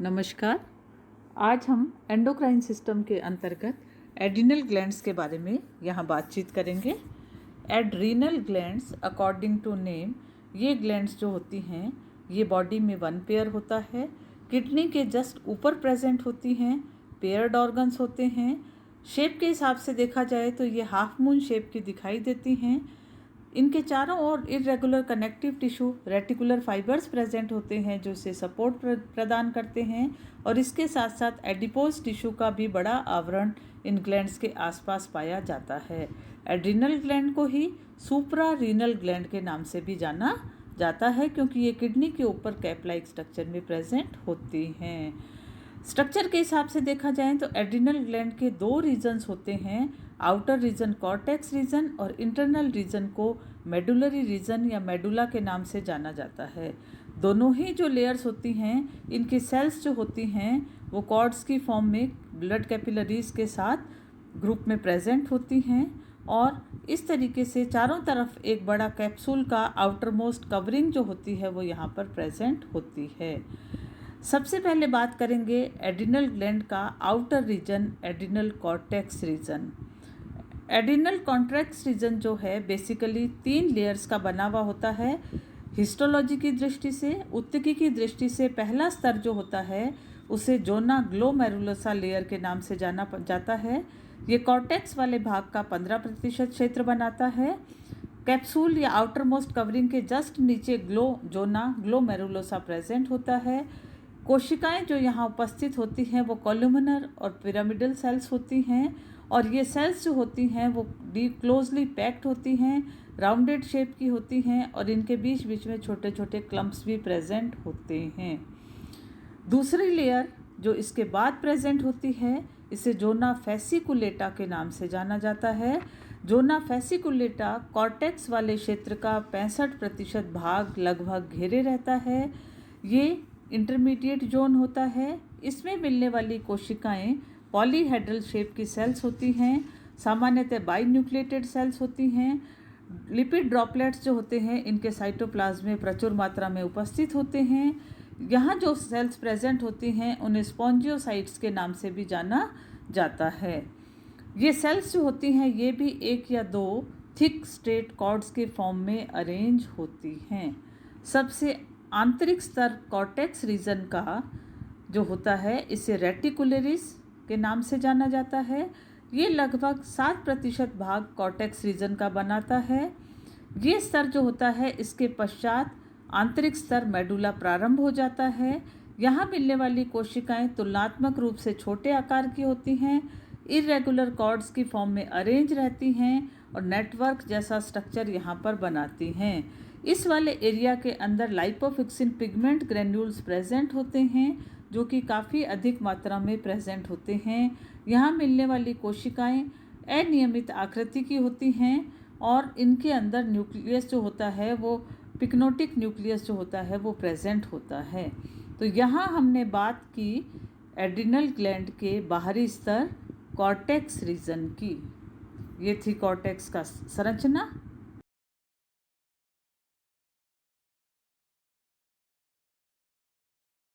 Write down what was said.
नमस्कार। आज हम एंडोक्राइन सिस्टम के अंतर्गत एड्रिनल ग्लैंड्स के बारे में यहाँ बातचीत करेंगे। Adrenal glands according to name, ये ग्लैंड्स जो होती हैं ये बॉडी में वन पेयर होता है, किडनी के जस्ट ऊपर प्रेजेंट होती हैं, पेयर्ड ऑर्गन्स होते हैं। शेप के हिसाब से देखा जाए तो ये हाफ मून शेप की दिखाई देती हैं। इनके चारों ओर irregular connective tissue reticular fibres present होते हैं जो इसे सपोर्ट प्रदान करते हैं, और इसके साथ साथ एडिपोज टिश्यू का भी बड़ा आवरण इन ग्लैंड्स के आसपास पाया जाता है। एड्रिनल ग्लैंड को ही सुप्रा रीनल ग्लैंड के नाम से भी जाना जाता है क्योंकि ये किडनी के ऊपर कैप लाइक स्ट्रक्चर में प्रेजेंट होती हैं। स्ट्रक्चर के हिसाब से देखा जाए तो एड्रिनल ग्लैंड के दो रीजन्स होते हैं, आउटर रीजन कॉर्टेक्स रीजन और इंटरनल रीजन को मेडुलरी रीजन या मेडुला के नाम से जाना जाता है। दोनों ही जो लेयर्स होती हैं इनकी सेल्स जो होती हैं वो कॉर्ड्स की फॉर्म में ब्लड कैपिलरीज के साथ ग्रुप में प्रेजेंट होती हैं, और इस तरीके से चारों तरफ एक बड़ा कैप्सूल का आउटर मोस्ट कवरिंग जो होती है वो यहाँ पर प्रेजेंट होती है। सबसे पहले बात करेंगे एड्रिनल ग्लैंड का outer region, adrenal cortex region. Adrenal cortex region जो है बेसिकली 3 लेयर्स का बना हुआ होता है। हिस्टोलॉजी की दृष्टि से, उत्तकी की दृष्टि से पहला स्तर जो होता है उसे जोना ग्लोमेरुलोसा लेयर के नाम से जाना जाता है। ये कॉर्टेक्स वाले भाग का 15% क्षेत्र बनाता है। कैप्सूल या आउटर मोस्ट कवरिंग के जस्ट नीचे जोना ग्लोमेरुलोसा प्रेजेंट होता है। कोशिकाएं जो यहाँ उपस्थित होती हैं वो कॉलुमिनर और पिरामिडल सेल्स होती हैं, और ये सेल्स जो होती हैं वो क्लोजली पैक्ड होती हैं, राउंडेड शेप की होती हैं, और इनके बीच बीच में छोटे छोटे क्लम्प्स भी प्रेजेंट होते हैं। दूसरी लेयर जो इसके बाद प्रेजेंट होती है इसे जोना फैसिकुलेटा के नाम से जाना जाता है। जोना फैसिकुलेटा कॉर्टेक्स वाले क्षेत्र का 65% भाग लगभग घेरे रहता है। ये इंटरमीडिएट जोन होता है। इसमें मिलने वाली कोशिकाएं पॉलीहेड्रल शेप की सेल्स होती हैं, सामान्यतः बाइन्यूक्लिएटेड सेल्स होती हैं। लिपिड ड्रॉपलेट्स जो होते हैं इनके साइटोप्लाज्म में प्रचुर मात्रा में उपस्थित होते हैं। यहाँ जो सेल्स प्रेजेंट होती हैं उन्हें स्पॉन्जियोसाइट्स के नाम से भी जाना जाता है। ये सेल्स जो होती हैं ये भी 1 या 2 थिक स्ट्रेट कॉर्ड्स के फॉर्म में अरेंज होती हैं। सबसे आंतरिक स्तर कॉर्टेक्स रीजन का जो होता है इसे रेटिकुलरिस के नाम से जाना जाता है। ये लगभग 7% भाग कॉर्टेक्स रीजन का बनाता है। ये स्तर जो होता है इसके पश्चात आंतरिक स्तर मेडुला प्रारंभ हो जाता है। यहाँ मिलने वाली कोशिकाएं तुलनात्मक रूप से छोटे आकार की होती हैं, इरेगुलर कॉर्ड्स की फॉर्म में अरेंज रहती हैं और नेटवर्क जैसा स्ट्रक्चर यहाँ पर बनाती हैं। इस वाले एरिया के अंदर लाइपोफिक्सिन पिगमेंट ग्रेन्यूल्स प्रेजेंट होते हैं जो कि काफ़ी अधिक मात्रा में प्रेजेंट होते हैं। यहाँ मिलने वाली कोशिकाएं अनियमित आकृति की होती हैं और इनके अंदर न्यूक्लियस जो होता है वो पिक्नोटिक न्यूक्लियस जो होता है वो प्रेजेंट होता है। तो यहाँ हमने बात की एड्रिनल ग्लैंड के बाहरी स्तर कॉर्टेक्स रीजन की। ये थी कॉर्टेक्स का संरचना।